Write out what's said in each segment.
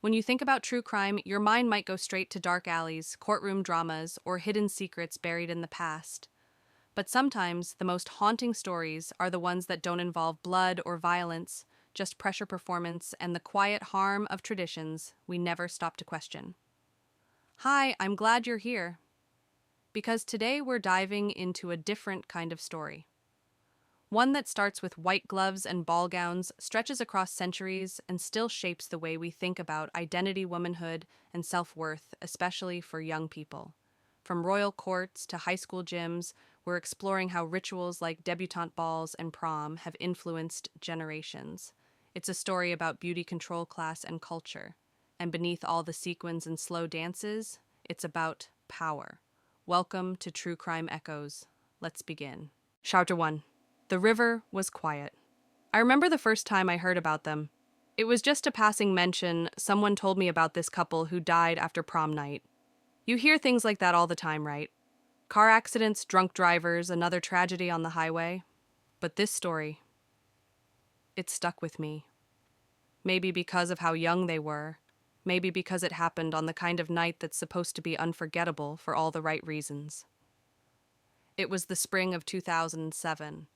When you think about true crime, your mind might go straight to dark alleys, courtroom dramas, or hidden secrets buried in the past. But sometimes the most haunting stories are the ones that don't involve blood or violence, just pressure performance and the quiet harm of traditions we never stop to question. Hi, I'm glad you're here, because today we're diving into a different kind of story. One that starts with white gloves and ball gowns, stretches across centuries, and still shapes the way we think about identity, womanhood, and self-worth, especially for young people. From royal courts to high school gyms, we're exploring how rituals like debutante balls and prom have influenced generations. It's a story about beauty control class and culture. And beneath all the sequins and slow dances, it's about power. Welcome to True Crime Echoes. Let's begin. Chapter 1. The river was quiet. I remember the first time I heard about them. It was just a passing mention. Someone told me about this couple who died after prom night. You hear things like that all the time, right? Car accidents, drunk drivers, another tragedy on the highway. But this story, it stuck with me. Maybe because of how young they were. Maybe because it happened on the kind of night that's supposed to be unforgettable for all the right reasons. It was the spring of 2007.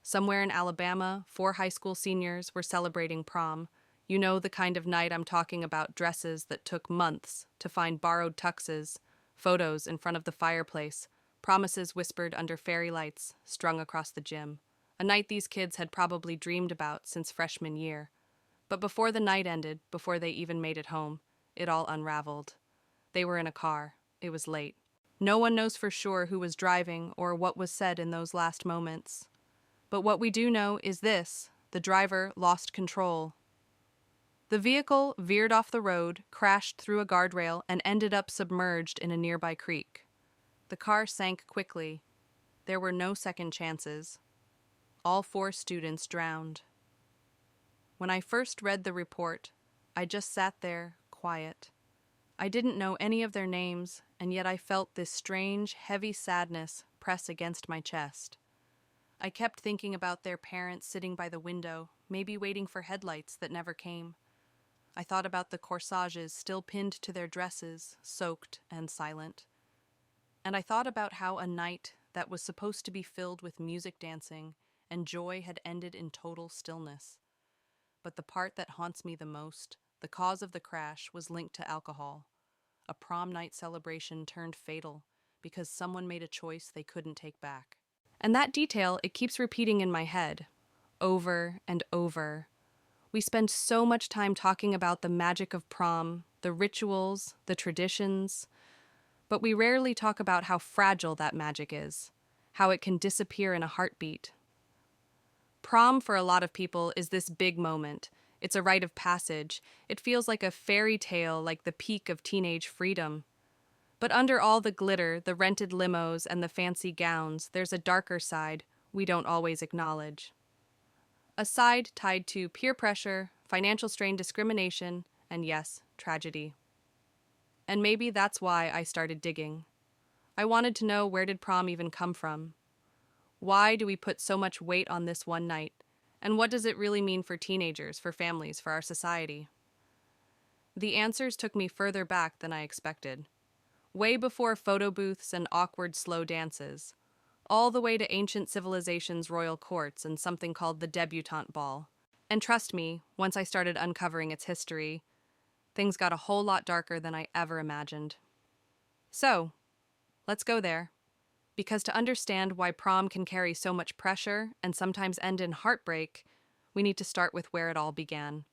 Somewhere in Alabama, 4 high school seniors were celebrating prom. You know the kind of night I'm talking about, dresses that took months to find, borrowed tuxes, photos in front of the fireplace, promises whispered under fairy lights strung across the gym. A night these kids had probably dreamed about since freshman year. But before the night ended, before they even made it home, it all unraveled. They were in a car. It was late. No one knows for sure who was driving or what was said in those last moments. But what we do know is this: the driver lost control. The vehicle veered off the road, crashed through a guardrail, and ended up submerged in a nearby creek. The car sank quickly. There were no second chances. All 4 students drowned. When I first read the report, I just sat there, quiet. I didn't know any of their names, and yet I felt this strange, heavy sadness press against my chest. I kept thinking about their parents sitting by the window, maybe waiting for headlights that never came. I thought about the corsages still pinned to their dresses, soaked and silent. And I thought about how a night that was supposed to be filled with music, dancing, and joy had ended in total stillness. But the part that haunts me the most, the cause of the crash, was linked to alcohol. A prom night celebration turned fatal because someone made a choice they couldn't take back. And that detail, it keeps repeating in my head, over and over. We spend so much time talking about the magic of prom, the rituals, the traditions, but we rarely talk about how fragile that magic is, how it can disappear in a heartbeat. Prom, for a lot of people, is this big moment. It's a rite of passage. It feels like a fairy tale, like the peak of teenage freedom. But under all the glitter, the rented limos, and the fancy gowns, there's a darker side we don't always acknowledge. A side tied to peer pressure, financial strain, discrimination, and yes, tragedy. And maybe that's why I started digging. I wanted to know, where did prom even come from? Why do we put so much weight on this one night? And what does it really mean for teenagers, for families, for our society? The answers took me further back than I expected. Way before photo booths and awkward slow dances, all the way to ancient civilization's royal courts and something called the debutante ball. And trust me, once I started uncovering its history, things got a whole lot darker than I ever imagined. So, let's go there. Because to understand why prom can carry so much pressure and sometimes end in heartbreak, we need to start with where it all began.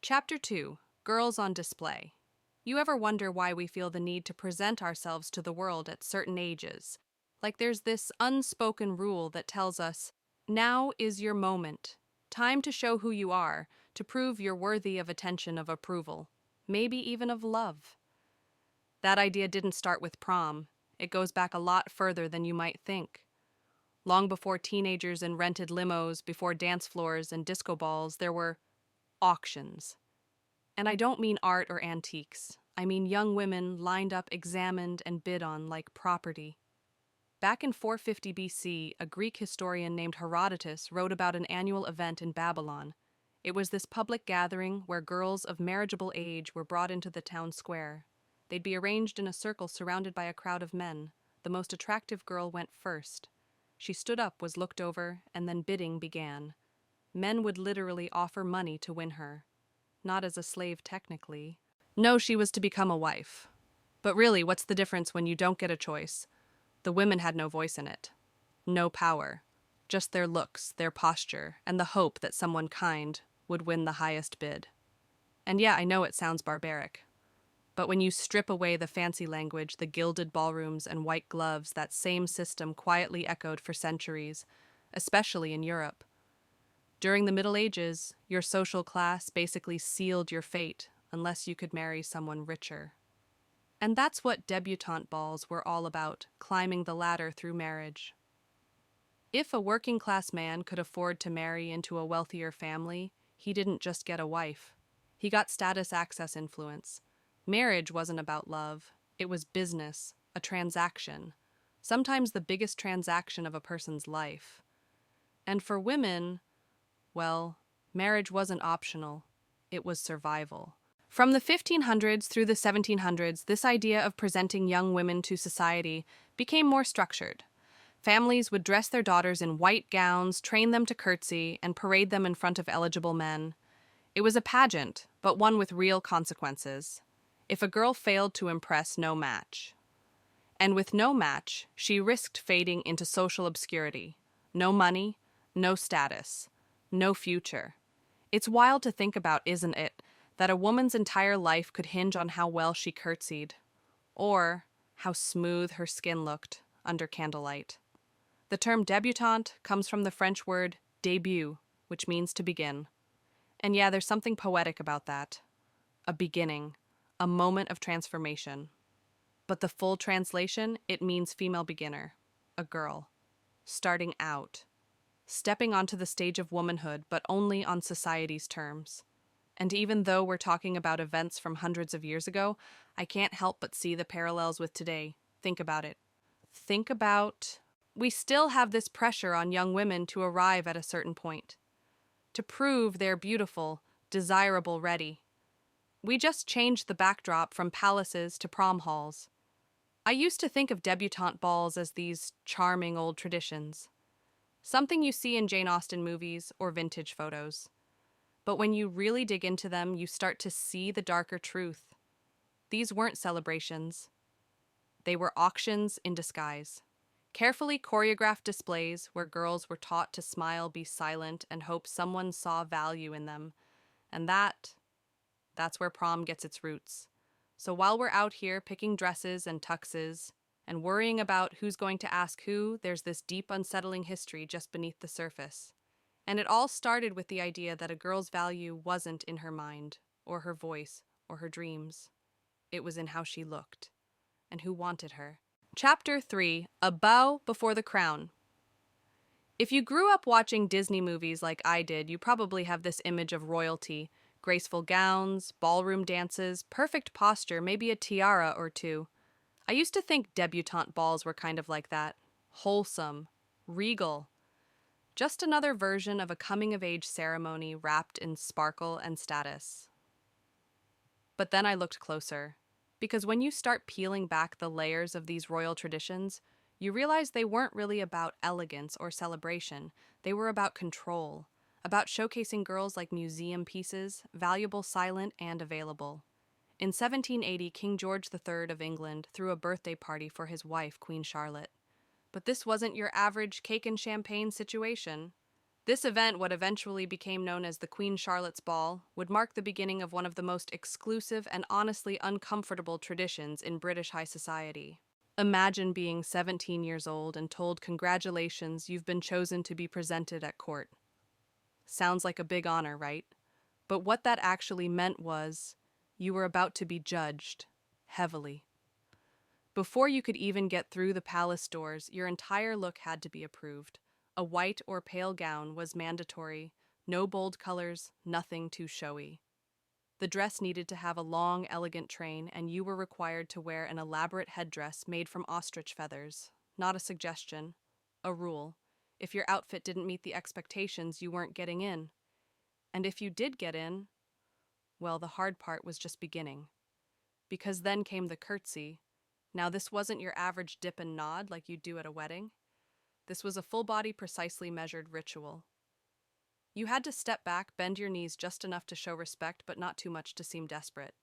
Chapter 2. Girls on Display. You ever wonder why we feel the need to present ourselves to the world at certain ages? Like there's this unspoken rule that tells us, now is your moment. Time to show who you are, to prove you're worthy of attention, of approval, maybe even of love. That idea didn't start with prom. It goes back a lot further than you might think. Long before teenagers and rented limos, before dance floors and disco balls, there were auctions. And I don't mean art or antiques. I mean young women lined up, examined, and bid on like property. Back in 450 BC, a Greek historian named Herodotus wrote about an annual event in Babylon. It was this public gathering where girls of marriageable age were brought into the town square. They'd be arranged in a circle surrounded by a crowd of men. The most attractive girl went first. She stood up, was looked over, and then bidding began. Men would literally offer money to win her. Not as a slave technically. No, she was to become a wife. But really, what's the difference when you don't get a choice? The women had no voice in it. No power. Just their looks, their posture, and the hope that someone kind would win the highest bid. And yeah, I know it sounds barbaric. But when you strip away the fancy language, the gilded ballrooms and white gloves, that same system quietly echoed for centuries, especially in Europe. During the Middle Ages, your social class basically sealed your fate unless you could marry someone richer. And that's what debutante balls were all about, climbing the ladder through marriage. If a working-class man could afford to marry into a wealthier family, he didn't just get a wife. He got status access influence. Marriage wasn't about love. It was business, a transaction, sometimes the biggest transaction of a person's life. And for women, well, marriage wasn't optional. It was survival. From the 1500s through the 1700s, this idea of presenting young women to society became more structured. Families would dress their daughters in white gowns, train them to curtsy, and parade them in front of eligible men. It was a pageant, but one with real consequences. If a girl failed to impress, no match. And with no match, she risked fading into social obscurity. No money, no status, no future. It's wild to think about, isn't it, that a woman's entire life could hinge on how well she curtsied, or how smooth her skin looked under candlelight. The term debutante comes from the French word début, which means to begin. And yeah, there's something poetic about that. A beginning, a moment of transformation. But the full translation, it means female beginner, a girl, starting out, stepping onto the stage of womanhood, but only on society's terms. And even though we're talking about events from hundreds of years ago, I can't help but see the parallels with today. Think about it. We still have this pressure on young women to arrive at a certain point, to prove they're beautiful, desirable, ready. We just changed the backdrop from palaces to prom halls. I used to think of debutante balls as these charming old traditions, something you see in Jane Austen movies or vintage photos. But when you really dig into them, you start to see the darker truth. These weren't celebrations. They were auctions in disguise. Carefully choreographed displays where girls were taught to smile, be silent, and hope someone saw value in them. And that's where prom gets its roots. So while we're out here picking dresses and tuxes and worrying about who's going to ask who, there's this deep, unsettling history just beneath the surface. And it all started with the idea that a girl's value wasn't in her mind, or her voice, or her dreams. It was in how she looked, and who wanted her. Chapter 3: A Bow Before the Crown. If you grew up watching Disney movies like I did, you probably have this image of royalty: graceful gowns, ballroom dances, perfect posture, maybe a tiara or two. I used to think debutante balls were kind of like that. Wholesome, regal. Just another version of a coming-of-age ceremony wrapped in sparkle and status. But then I looked closer. Because when you start peeling back the layers of these royal traditions, you realize they weren't really about elegance or celebration. They were about control, about showcasing girls like museum pieces, valuable, silent, and available. In 1780, King George III of England threw a birthday party for his wife, Queen Charlotte. But this wasn't your average cake and champagne situation. This event, what eventually became known as the Queen Charlotte's Ball, would mark the beginning of one of the most exclusive and honestly uncomfortable traditions in British high society. Imagine being 17 years old and told, "Congratulations, you've been chosen to be presented at court." Sounds like a big honor, right? But what that actually meant was, you were about to be judged, heavily. Before you could even get through the palace doors, your entire look had to be approved. A white or pale gown was mandatory, no bold colors, nothing too showy. The dress needed to have a long, elegant train, and you were required to wear an elaborate headdress made from ostrich feathers. Not a suggestion, a rule. If your outfit didn't meet the expectations, you weren't getting in. And if you did get in, well, the hard part was just beginning. Because then came the curtsy. Now, this wasn't your average dip and nod like you'd do at a wedding. This was a full body, precisely measured ritual. You had to step back, bend your knees just enough to show respect, but not too much to seem desperate.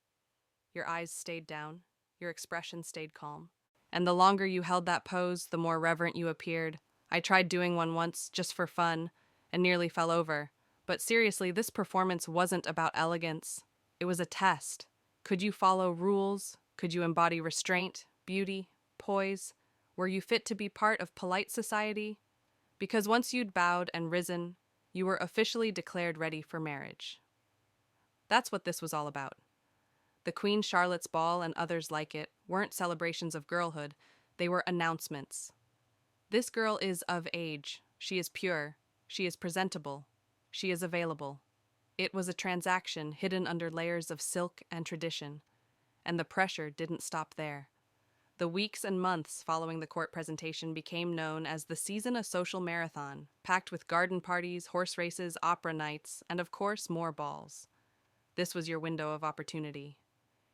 Your eyes stayed down, your expression stayed calm. And the longer you held that pose, the more reverent you appeared. I tried doing one once, just for fun, and nearly fell over. But seriously, this performance wasn't about elegance. It was a test. Could you follow rules? Could you embody restraint, beauty, poise? Were you fit to be part of polite society? Because once you'd bowed and risen, you were officially declared ready for marriage. That's what this was all about. The Queen Charlotte's Ball and others like it weren't celebrations of girlhood, they were announcements. This girl is of age, she is pure, she is presentable, she is available. It was a transaction hidden under layers of silk and tradition, and the pressure didn't stop there. The weeks and months following the court presentation became known as the season of social marathon, packed with garden parties, horse races, opera nights, and of course, more balls. This was your window of opportunity.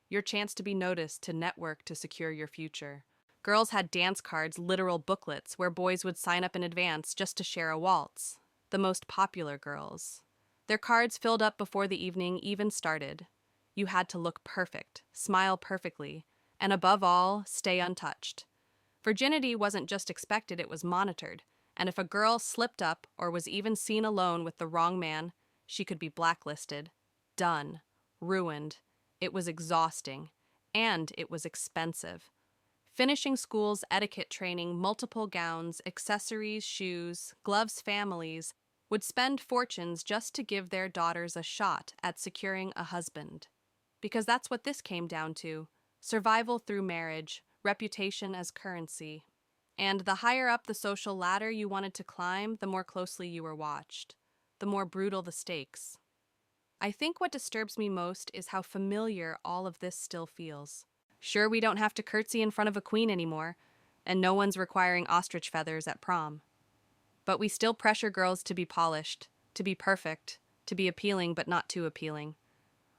Your chance to be noticed, to network, to secure your future. Girls had dance cards, literal booklets, where boys would sign up in advance just to share a waltz. The most popular girls. Their cards filled up before the evening even started. You had to look perfect, smile perfectly, and above all, stay untouched. Virginity wasn't just expected, it was monitored, and if a girl slipped up or was even seen alone with the wrong man, she could be blacklisted, done, ruined. It was exhausting, and it was expensive. Finishing school's etiquette training, multiple gowns, accessories, shoes, gloves, families would spend fortunes just to give their daughters a shot at securing a husband. Because that's what this came down to. Survival through marriage, reputation as currency. And the higher up the social ladder you wanted to climb, the more closely you were watched, the more brutal the stakes. I think what disturbs me most is how familiar all of this still feels. Sure, we don't have to curtsy in front of a queen anymore, and no one's requiring ostrich feathers at prom. But we still pressure girls to be polished, to be perfect, to be appealing but not too appealing.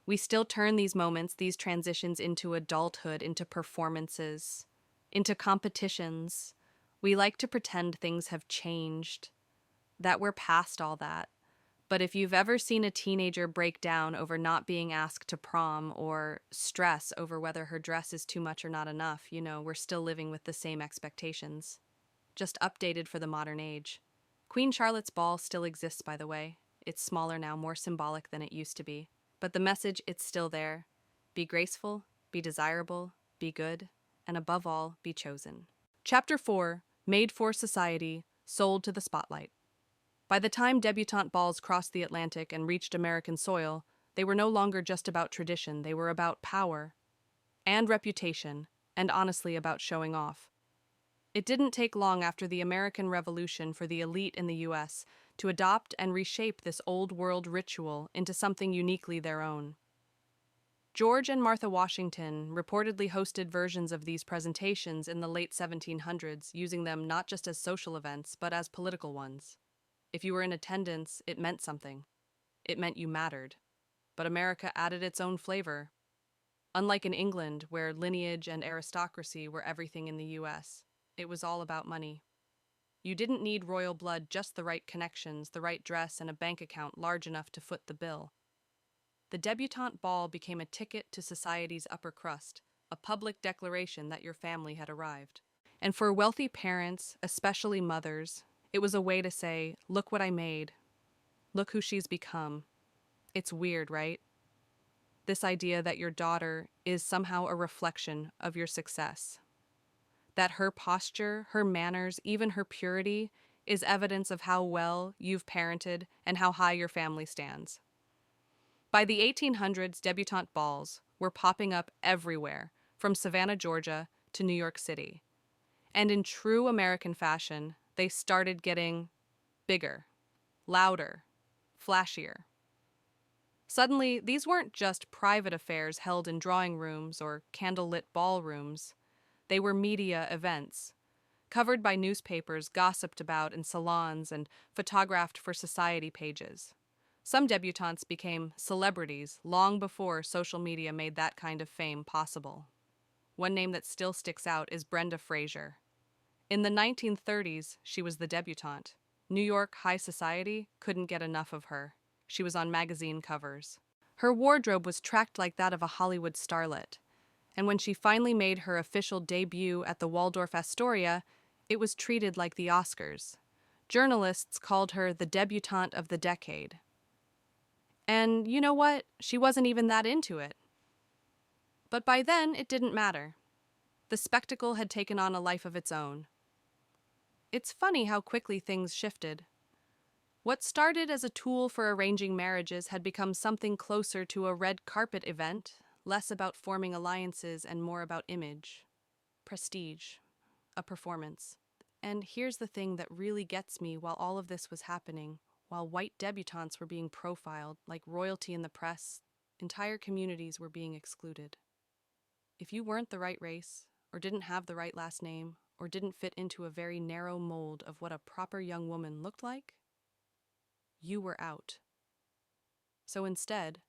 We still turn these moments, these transitions into adulthood, into performances, into competitions. We like to pretend things have changed, that we're past all that. But if you've ever seen a teenager break down over not being asked to prom or stress over whether her dress is too much or not enough, we're still living with the same expectations, just updated for the modern age. Queen Charlotte's Ball still exists, by the way. It's smaller now, more symbolic than it used to be. But the message, it's still there. Be graceful, be desirable, be good, and above all, be chosen. Chapter 4, Made for Society, Sold to the Spotlight. By the time debutante balls crossed the Atlantic and reached American soil, they were no longer just about tradition, they were about power and reputation, and honestly about showing off. It didn't take long after the American Revolution for the elite in the U.S. to adopt and reshape this old-world ritual into something uniquely their own. George and Martha Washington reportedly hosted versions of these presentations in the late 1700s, using them not just as social events, but as political ones. If you were in attendance, it meant something. It meant you mattered. But America added its own flavor. Unlike in England, where lineage and aristocracy were everything in the U.S., it was all about money. You didn't need royal blood, just the right connections, the right dress, and a bank account large enough to foot the bill. The debutante ball became a ticket to society's upper crust, a public declaration that your family had arrived. And for wealthy parents, especially mothers, it was a way to say, look what I made. Look who she's become. It's weird, right? This idea that your daughter is somehow a reflection of your success. That her posture, her manners, even her purity is evidence of how well you've parented and how high your family stands. By the 1800s, debutante balls were popping up everywhere, from Savannah, Georgia to New York City. And in true American fashion, they started getting bigger, louder, flashier. Suddenly, these weren't just private affairs held in drawing rooms or candlelit ballrooms. They were media events, covered by newspapers, gossiped about in salons, and photographed for society pages. Some debutantes became celebrities long before social media made that kind of fame possible. One name that still sticks out is Brenda Fraser. In the 1930s, she was the debutante. New York high society couldn't get enough of her. She was on magazine covers. Her wardrobe was tracked like that of a Hollywood starlet. And when she finally made her official debut at the Waldorf Astoria, it was treated like the Oscars. Journalists called her the debutante of the decade. And you know what? She wasn't even that into it. But by then, it didn't matter. The spectacle had taken on a life of its own. It's funny how quickly things shifted. What started as a tool for arranging marriages had become something closer to a red carpet event, less about forming alliances and more about image, prestige, a performance. And here's the thing that really gets me while all of this was happening, while white debutantes were being profiled like royalty in the press, entire communities were being excluded. If you weren't the right race, or didn't have the right last name, or didn't fit into a very narrow mold of what a proper young woman looked like, you were out. So instead,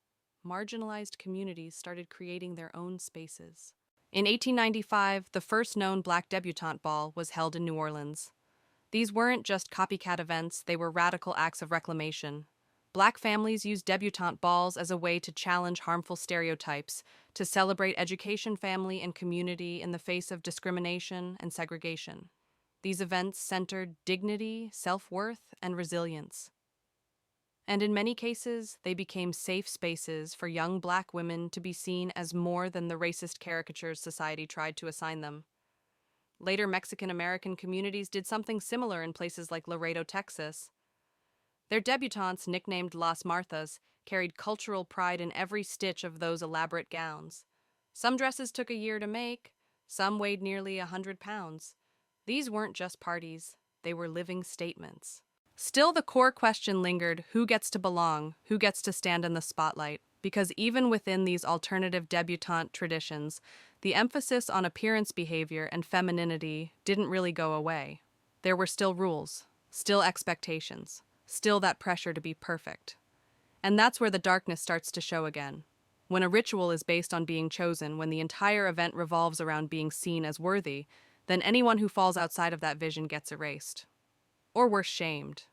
marginalized communities started creating their own spaces. In 1895, the first known black debutante ball was held in New Orleans. These weren't just copycat events, they were radical acts of reclamation. Black families used debutante balls as a way to challenge harmful stereotypes, to celebrate education, family, and community in the face of discrimination and segregation. These events centered dignity, self-worth, and resilience. And in many cases, they became safe spaces for young black women to be seen as more than the racist caricatures society tried to assign them. Later, Mexican-American communities did something similar in places like Laredo, Texas. Their debutantes, nicknamed Las Marthas, carried cultural pride in every stitch of those elaborate gowns. Some dresses took a year to make, some weighed nearly 100 pounds. These weren't just parties, they were living statements. Still, the core question lingered: who gets to belong, who gets to stand in the spotlight? Because even within these alternative debutante traditions, the emphasis on appearance behavior and femininity didn't really go away. There were still rules, still expectations, still that pressure to be perfect. And that's where the darkness starts to show again. When a ritual is based on being chosen, when the entire event revolves around being seen as worthy, then anyone who falls outside of that vision gets erased. Or worse, shamed.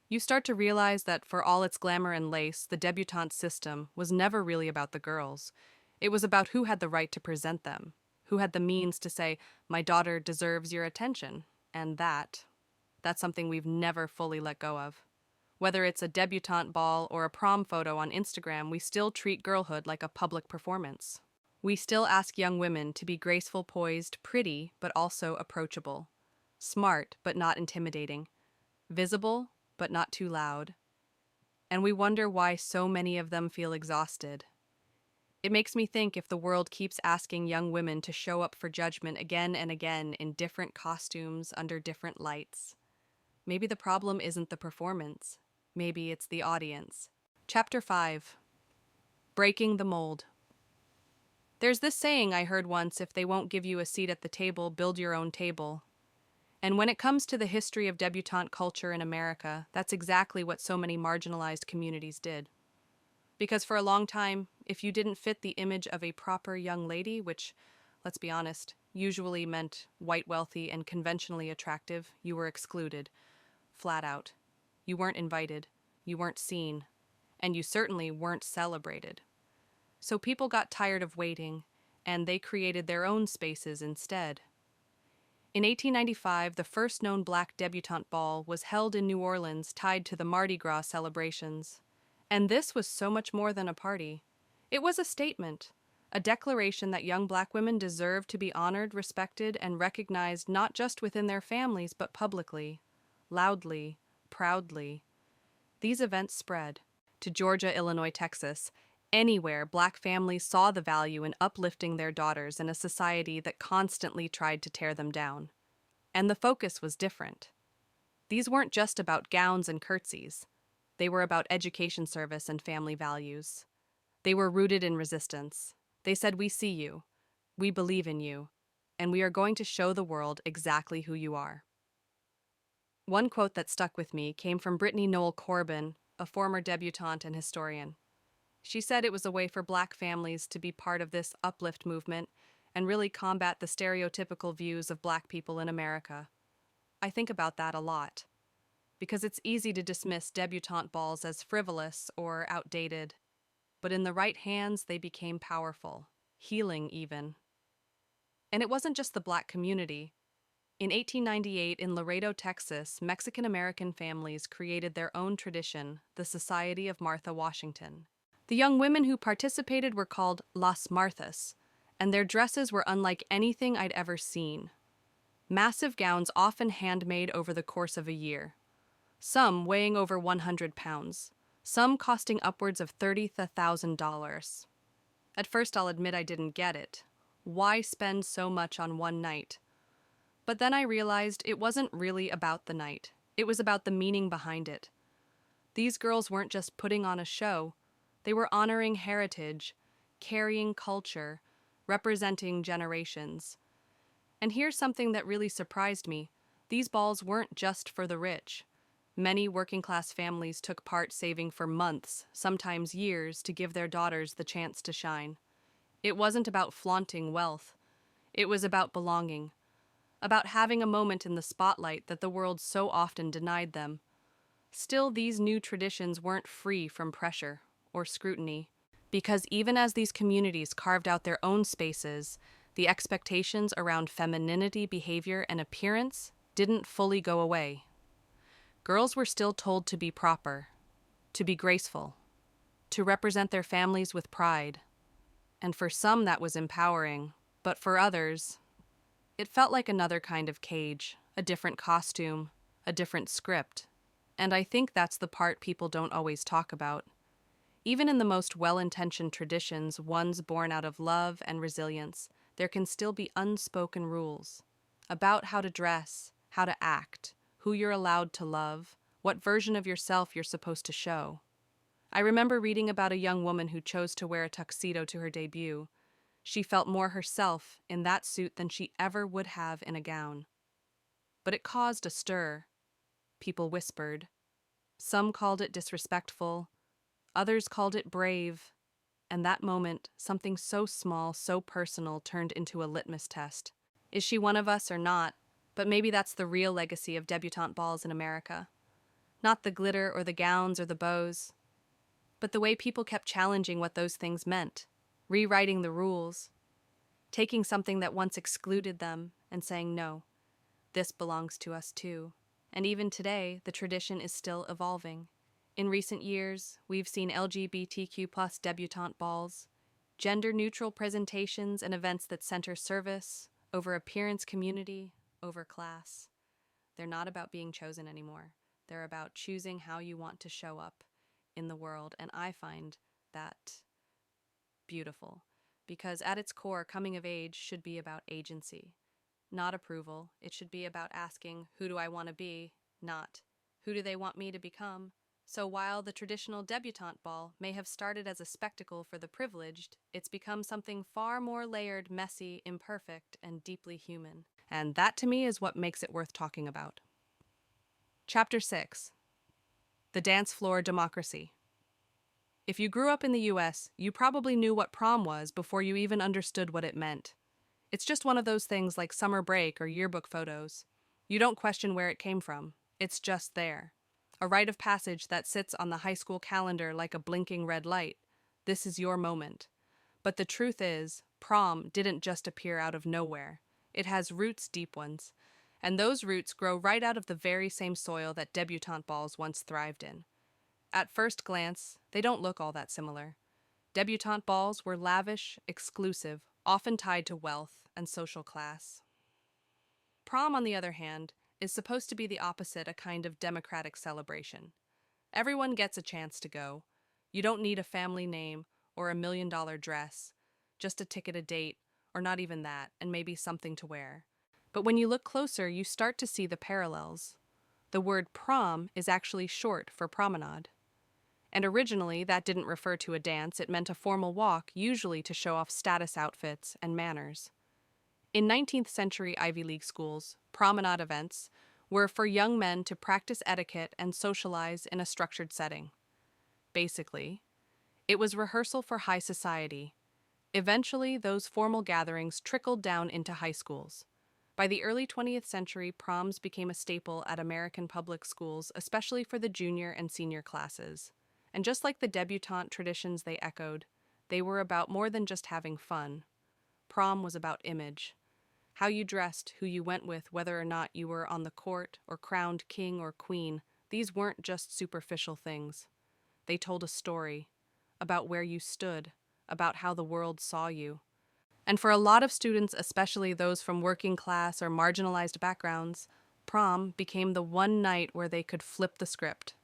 You start to realize that for all its glamour and lace, the debutante system was never really about the girls. It was about who had the right to present them, who had the means to say, "My daughter deserves your attention," and that's something we've never fully let go of. Whether it's a debutante ball or a prom photo on Instagram, we still treat girlhood like a public performance. We still ask young women to be graceful, poised, pretty, but also approachable, smart, but not intimidating, visible, but not too loud. And we wonder why so many of them feel exhausted. It makes me think, if the world keeps asking young women to show up for judgment again and again in different costumes under different lights, maybe the problem isn't the performance. Maybe it's the audience. Chapter 5. Breaking the Mold. There's this saying I heard once: if they won't give you a seat at the table, build your own table. And when it comes to the history of debutante culture in America, that's exactly what so many marginalized communities did. Because for a long time, if you didn't fit the image of a proper young lady, which, let's be honest, usually meant white, wealthy, and conventionally attractive, you were excluded. Flat out. You weren't invited, you weren't seen, and you certainly weren't celebrated. So people got tired of waiting, and they created their own spaces instead. In 1895, the first known black debutante ball was held in New Orleans, tied to the Mardi Gras celebrations. And this was so much more than a party. It was a statement, a declaration that young black women deserved to be honored, respected, and recognized not just within their families, but publicly, loudly, proudly. These events spread to Georgia, Illinois, Texas. Anywhere, black families saw the value in uplifting their daughters in a society that constantly tried to tear them down. And the focus was different. These weren't just about gowns and curtsies. They were about education service and family values. They were rooted in resistance. They said, "We see you, we believe in you, and we are going to show the world exactly who you are." One quote that stuck with me came from Brittany Noel Corbin, a former debutante and historian. She said it was a way for Black families to be part of this uplift movement and really combat the stereotypical views of Black people in America. I think about that a lot, because it's easy to dismiss debutante balls as frivolous or outdated, but in the right hands they became powerful, healing even. And it wasn't just the Black community. In 1898, in Laredo, Texas, Mexican-American families created their own tradition, the Society of Martha Washington. The young women who participated were called Las Marthas, and their dresses were unlike anything I'd ever seen. Massive gowns often handmade over the course of a year, some weighing over 100 pounds, some costing upwards of $30,000. At first, I'll admit I didn't get it. Why spend so much on one night? But then I realized it wasn't really about the night. It was about the meaning behind it. These girls weren't just putting on a show. They were honoring heritage, carrying culture, representing generations. And here's something that really surprised me. These balls weren't just for the rich. Many working-class families took part, saving for months, sometimes years, to give their daughters the chance to shine. It wasn't about flaunting wealth. It was about belonging, about having a moment in the spotlight that the world so often denied them. Still, these new traditions weren't free from pressure or scrutiny, because even as these communities carved out their own spaces, the expectations around femininity, behavior, and appearance didn't fully go away. Girls were still told to be proper, to be graceful, to represent their families with pride. And for some that was empowering, but for others, it felt like another kind of cage, a different costume, a different script. And I think that's the part people don't always talk about. Even in the most well-intentioned traditions, ones born out of love and resilience, there can still be unspoken rules about how to dress, how to act, who you're allowed to love, what version of yourself you're supposed to show. I remember reading about a young woman who chose to wear a tuxedo to her debut. She felt more herself in that suit than she ever would have in a gown. But it caused a stir. People whispered. Some called it disrespectful. Others called it brave. And that moment, something so small, so personal, turned into a litmus test. Is she one of us or not? But maybe that's the real legacy of debutante balls in America. Not the glitter or the gowns or the bows, but the way people kept challenging what those things meant, rewriting the rules, taking something that once excluded them and saying, no, this belongs to us too. And even today, the tradition is still evolving. In recent years, we've seen LGBTQ+ debutante balls, gender-neutral presentations and events that center service over appearance, community over class. They're not about being chosen anymore. They're about choosing how you want to show up in the world, and I find that beautiful, because at its core, coming of age should be about agency, not approval. It should be about asking, who do I want to be, not who do they want me to become. So while the traditional debutante ball may have started as a spectacle for the privileged, it's become something far more layered, messy, imperfect, and deeply human. And that to me is what makes it worth talking about. Chapter 6. The Dance Floor Democracy. If you grew up in the US, you probably knew what prom was before you even understood what it meant. It's just one of those things like summer break or yearbook photos. You don't question where it came from. It's just there. A rite of passage that sits on the high school calendar like a blinking red light. This is your moment. But the truth is, prom didn't just appear out of nowhere. It has roots, deep ones. And those roots grow right out of the very same soil that debutante balls once thrived in. At first glance, they don't look all that similar. Debutante balls were lavish, exclusive, often tied to wealth and social class. Prom, on the other hand, is supposed to be the opposite, a kind of democratic celebration. Everyone gets a chance to go. You don't need a family name or $1 million dress, just a ticket, a date, or not even that, and maybe something to wear. But when you look closer, you start to see the parallels. The word prom is actually short for promenade. And originally, that didn't refer to a dance, it meant a formal walk, usually to show off status outfits and manners. In 19th century Ivy League schools, promenade events were for young men to practice etiquette and socialize in a structured setting. basically. It was rehearsal for high society. Eventually, those formal gatherings trickled down into high schools. By the early 20th century, proms became a staple at American public schools, especially for the junior and senior classes. And just like the debutante traditions they echoed, they were about more than just having fun. Prom was about image. How you dressed, who you went with, whether or not you were on the court or crowned king or queen, these weren't just superficial things. They told a story about where you stood, about how the world saw you. And for a lot of students, especially those from working class or marginalized backgrounds, prom became the one night where they could flip the script,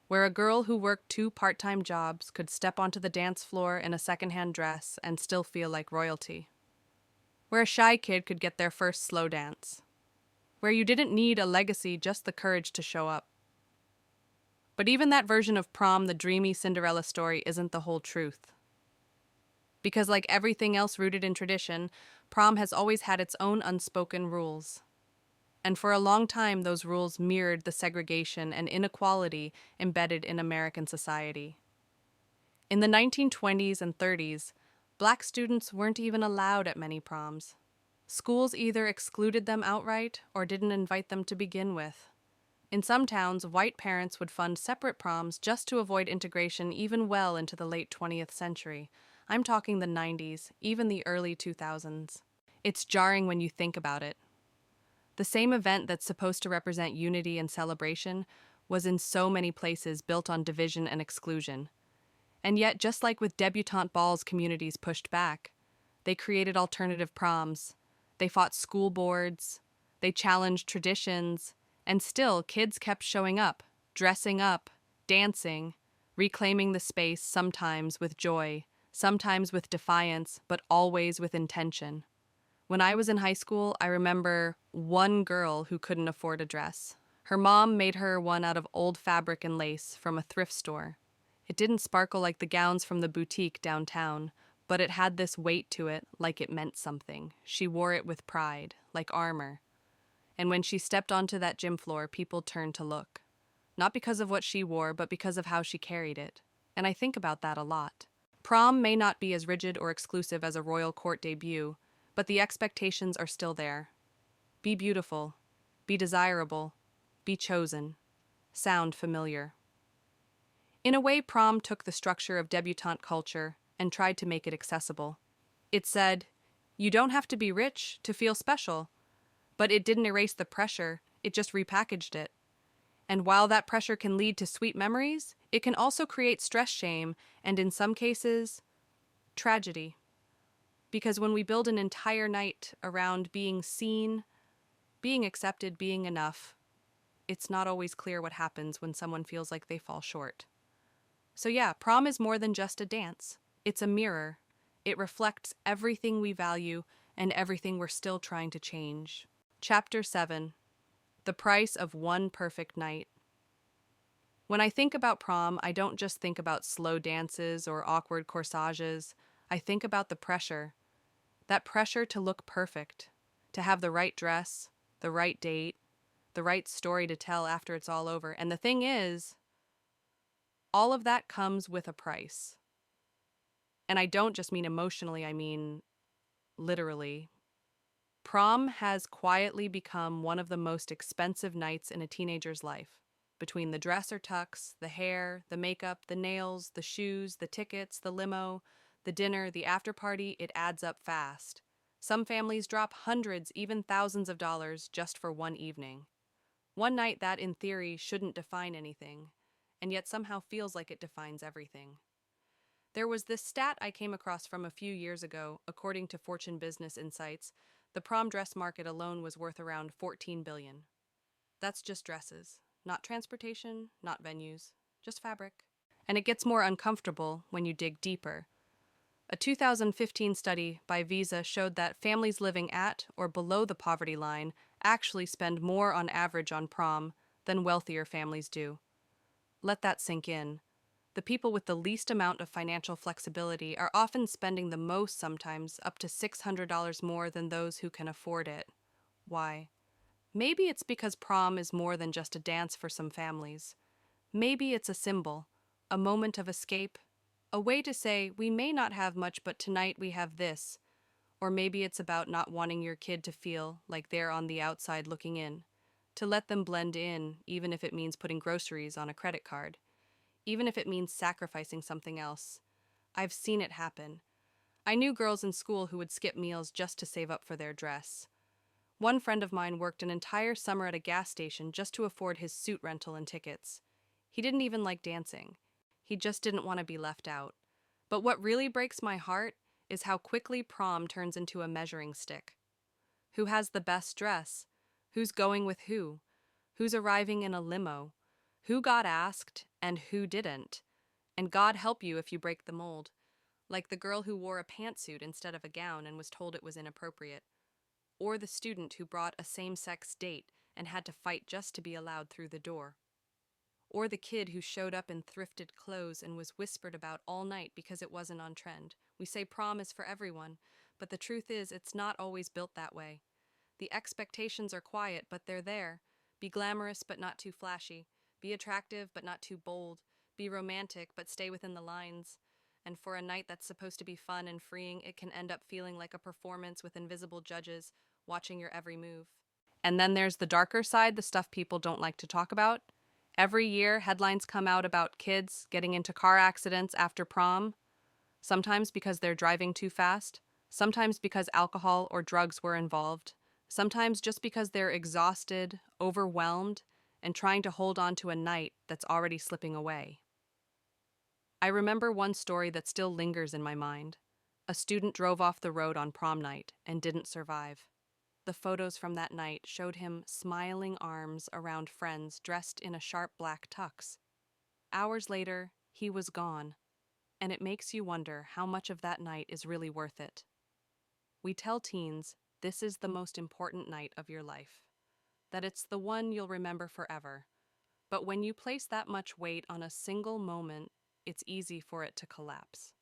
where a girl who worked two part-time jobs could step onto the dance floor in a secondhand dress and still feel like royalty, where a shy kid could get their first slow dance, where you didn't need a legacy, just the courage to show up. But even that version of prom, the dreamy Cinderella story, isn't the whole truth. Because like everything else rooted in tradition, prom has always had its own unspoken rules. And for a long time, those rules mirrored the segregation and inequality embedded in American society. In the 1920s and 30s, Black students weren't even allowed at many proms. Schools either excluded them outright or didn't invite them to begin with. In some towns, white parents would fund separate proms just to avoid integration even well into the late 20th century. I'm talking the 90s, even the early 2000s. It's jarring when you think about it. The same event that's supposed to represent unity and celebration was in so many places built on division and exclusion. And yet, just like with debutante balls communities pushed back, they created alternative proms. They fought school boards. They challenged traditions. And still, kids kept showing up, dressing up, dancing, reclaiming the space, sometimes with joy, sometimes with defiance, but always with intention. When I was in high school, I remember one girl who couldn't afford a dress. Her mom made her one out of old fabric and lace from a thrift store. It didn't sparkle like the gowns from the boutique downtown, but it had this weight to it, like it meant something. She wore it with pride, like armor. And when she stepped onto that gym floor, people turned to look. Not because of what she wore, but because of how she carried it. And I think about that a lot. Prom may not be as rigid or exclusive as a royal court debut, but the expectations are still there. Be beautiful. Be desirable. Be chosen. Sound familiar. In a way, prom took the structure of debutante culture and tried to make it accessible. It said, you don't have to be rich to feel special. But it didn't erase the pressure, it just repackaged it. And while that pressure can lead to sweet memories, it can also create stress, shame, and in some cases, tragedy. Because when we build an entire night around being seen, being accepted, being enough, it's not always clear what happens when someone feels like they fall short. So yeah, prom is more than just a dance. It's a mirror. It reflects everything we value and everything we're still trying to change. Chapter 7. The Price of One Perfect Night. When I think about prom, I don't just think about slow dances or awkward corsages. I think about the pressure. That pressure to look perfect, to have the right dress, the right date, the right story to tell after it's all over. And the thing is, all of that comes with a price. And I don't just mean emotionally, I mean literally. Prom has quietly become one of the most expensive nights in a teenager's life. Between the dress or tux, the hair, the makeup, the nails, the shoes, the tickets, the limo, the dinner, the after party, it adds up fast. Some families drop hundreds, even thousands of dollars just for one evening. One night that, in theory, shouldn't define anything, and yet somehow feels like it defines everything. There was this stat I came across from a few years ago. According to Fortune Business Insights, the prom dress market alone was worth around $14 billion. That's just dresses, not transportation, not venues, just fabric. And it gets more uncomfortable when you dig deeper. A 2015 study by Visa showed that families living at or below the poverty line actually spend more on average on prom than wealthier families do. Let that sink in. The people with the least amount of financial flexibility are often spending the most, sometimes up to $600 more than those who can afford it. Why? Maybe it's because prom is more than just a dance for some families. Maybe it's a symbol, a moment of escape, a way to say, we may not have much, but tonight we have this. Or maybe it's about not wanting your kid to feel like they're on the outside looking in, to let them blend in, even if it means putting groceries on a credit card, even if it means sacrificing something else. I've seen it happen. I knew girls in school who would skip meals just to save up for their dress. One friend of mine worked an entire summer at a gas station just to afford his suit rental and tickets. He didn't even like dancing. He just didn't want to be left out. But what really breaks my heart is how quickly prom turns into a measuring stick. Who has the best dress? Who's going with who? Who's arriving in a limo? Who got asked and who didn't? And God help you if you break the mold. Like the girl who wore a pantsuit instead of a gown and was told it was inappropriate. Or the student who brought a same-sex date and had to fight just to be allowed through the door. Or the kid who showed up in thrifted clothes and was whispered about all night because it wasn't on trend. We say prom is for everyone, but the truth is it's not always built that way. The expectations are quiet, but they're there. Be glamorous, but not too flashy. Be attractive, but not too bold. Be romantic, but stay within the lines. And for a night that's supposed to be fun and freeing, it can end up feeling like a performance with invisible judges watching your every move. And then there's the darker side, the stuff people don't like to talk about. Every year, headlines come out about kids getting into car accidents after prom, sometimes because they're driving too fast, sometimes because alcohol or drugs were involved, sometimes just because they're exhausted, overwhelmed, and trying to hold on to a night that's already slipping away. I remember one story that still lingers in my mind. A student drove off the road on prom night and didn't survive. The photos from that night showed him smiling arms around friends dressed in a sharp black tux. Hours later, he was gone, and it makes you wonder how much of that night is really worth it. We tell teens this is the most important night of your life, that it's the one you'll remember forever. But when you place that much weight on a single moment, it's easy for it to collapse.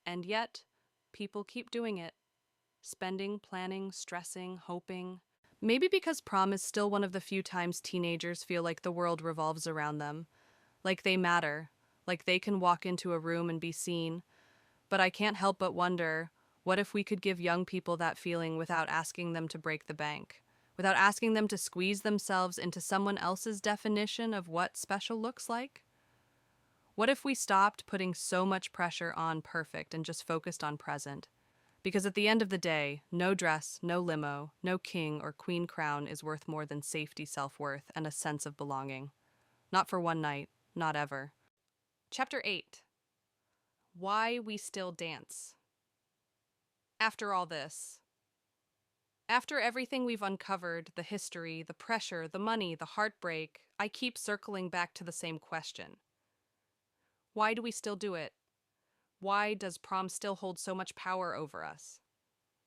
And yet, people keep doing it. Spending, planning, stressing, hoping. Maybe because prom is still one of the few times teenagers feel like the world revolves around them, like they matter, like they can walk into a room and be seen. But I can't help but wonder, what if we could give young people that feeling without asking them to break the bank, without asking them to squeeze themselves into someone else's definition of what special looks like? What if we stopped putting so much pressure on perfect and just focused on present? Because at the end of the day, no dress, no limo, no king or queen crown is worth more than safety, self-worth, and a sense of belonging. Not for one night, not ever. Chapter 8. Why We Still Dance. After all this, after everything we've uncovered, the history, the pressure, the money, the heartbreak, I keep circling back to the same question. Why do we still do it? Why does prom still hold so much power over us?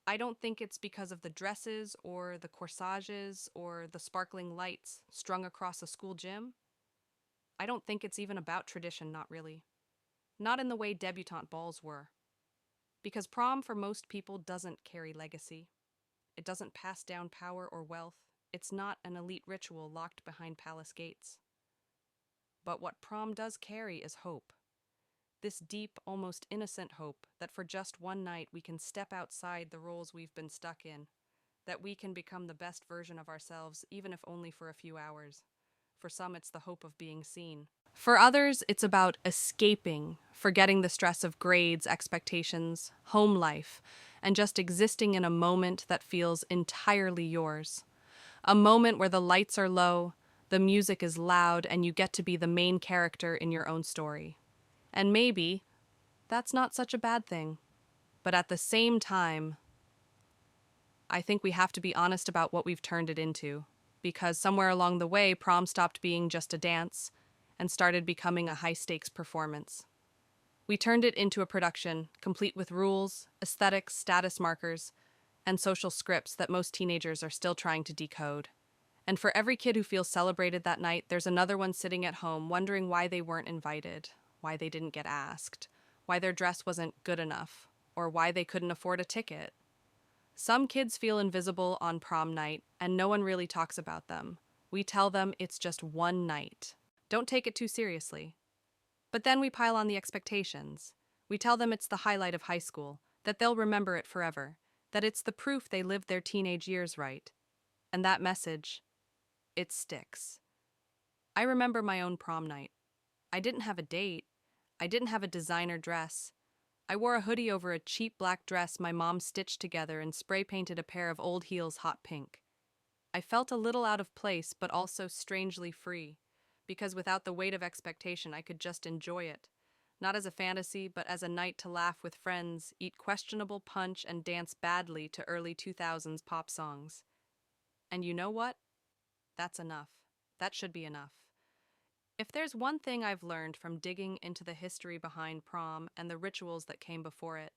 I don't think it's because of the dresses or the corsages or the sparkling lights strung across a school gym. I don't think it's even about tradition, not really. Not in the way debutante balls were. Because prom for most people doesn't carry legacy. It doesn't pass down power or wealth. It's not an elite ritual locked behind palace gates. But what prom does carry is hope. This deep, almost innocent hope that for just one night we can step outside the roles we've been stuck in, that we can become the best version of ourselves, even if only for a few hours. For some, it's the hope of being seen. For others, it's about escaping, forgetting the stress of grades, expectations, home life, and just existing in a moment that feels entirely yours. A moment where the lights are low, the music is loud, and you get to be the main character in your own story. And maybe that's not such a bad thing. But at the same time, I think we have to be honest about what we've turned it into. Because somewhere along the way, prom stopped being just a dance and started becoming a high-stakes performance. We turned it into a production, complete with rules, aesthetics, status markers, and social scripts that most teenagers are still trying to decode. And for every kid who feels celebrated that night, there's another one sitting at home wondering why they weren't invited, why they didn't get asked, why their dress wasn't good enough, or why they couldn't afford a ticket. Some kids feel invisible on prom night, and no one really talks about them. We tell them it's just one night. Don't take it too seriously. But then we pile on the expectations. We tell them it's the highlight of high school, that they'll remember it forever, that it's the proof they lived their teenage years right. And that message, it sticks. I remember my own prom night. I didn't have a date. I didn't have a designer dress. I wore a hoodie over a cheap black dress my mom stitched together and spray painted a pair of old heels hot pink. I felt a little out of place, but also strangely free, because without the weight of expectation, I could just enjoy it. Not as a fantasy, but as a night to laugh with friends, eat questionable punch, and dance badly to early 2000s pop songs. And you know what? That's enough. That should be enough. If there's one thing I've learned from digging into the history behind prom and the rituals that came before it,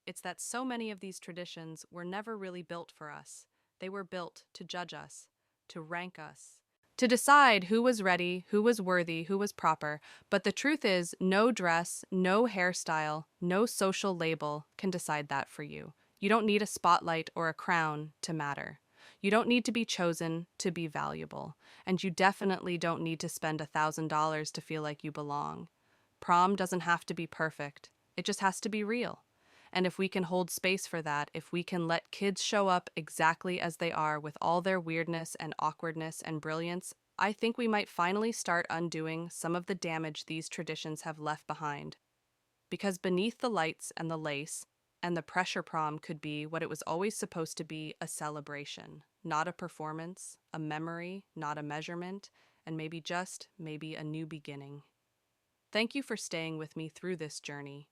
it's that so many of these traditions were never really built for us. They were built to judge us, to rank us, to decide who was ready, who was worthy, who was proper. But the truth is, no dress, no hairstyle, no social label can decide that for you. You don't need a spotlight or a crown to matter. You don't need to be chosen to be valuable. And you definitely don't need to spend $1,000 to feel like you belong. Prom doesn't have to be perfect. It just has to be real. And if we can hold space for that, if we can let kids show up exactly as they are with all their weirdness and awkwardness and brilliance, I think we might finally start undoing some of the damage these traditions have left behind. Because beneath the lights and the lace and the pressure, prom could be what it was always supposed to be: a celebration, not a performance, a memory, not a measurement, and maybe a new beginning. Thank you for staying with me through this journey.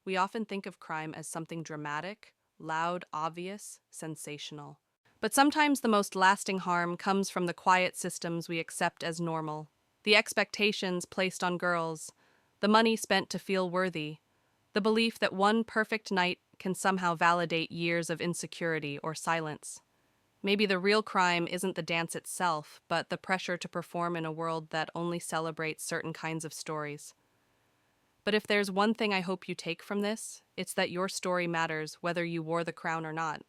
We often think of crime as something dramatic, loud, obvious, sensational. But sometimes the most lasting harm comes from the quiet systems we accept as normal, the expectations placed on girls, the money spent to feel worthy, the belief that one perfect night can somehow validate years of insecurity or silence. Maybe the real crime isn't the dance itself, but the pressure to perform in a world that only celebrates certain kinds of stories. But if there's one thing I hope you take from this, it's that your story matters whether you wore the crown or not,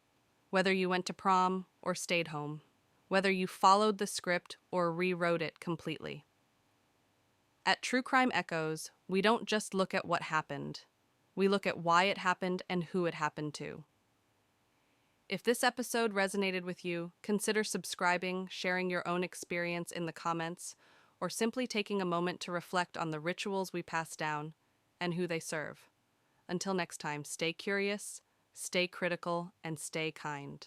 whether you went to prom or stayed home, whether you followed the script or rewrote it completely. At True Crime Echoes, we don't just look at what happened. We look at why it happened and who it happened to. If this episode resonated with you, consider subscribing, sharing your own experience in the comments, or simply taking a moment to reflect on the rituals we pass down and who they serve. Until next time, stay curious, stay critical, and stay kind.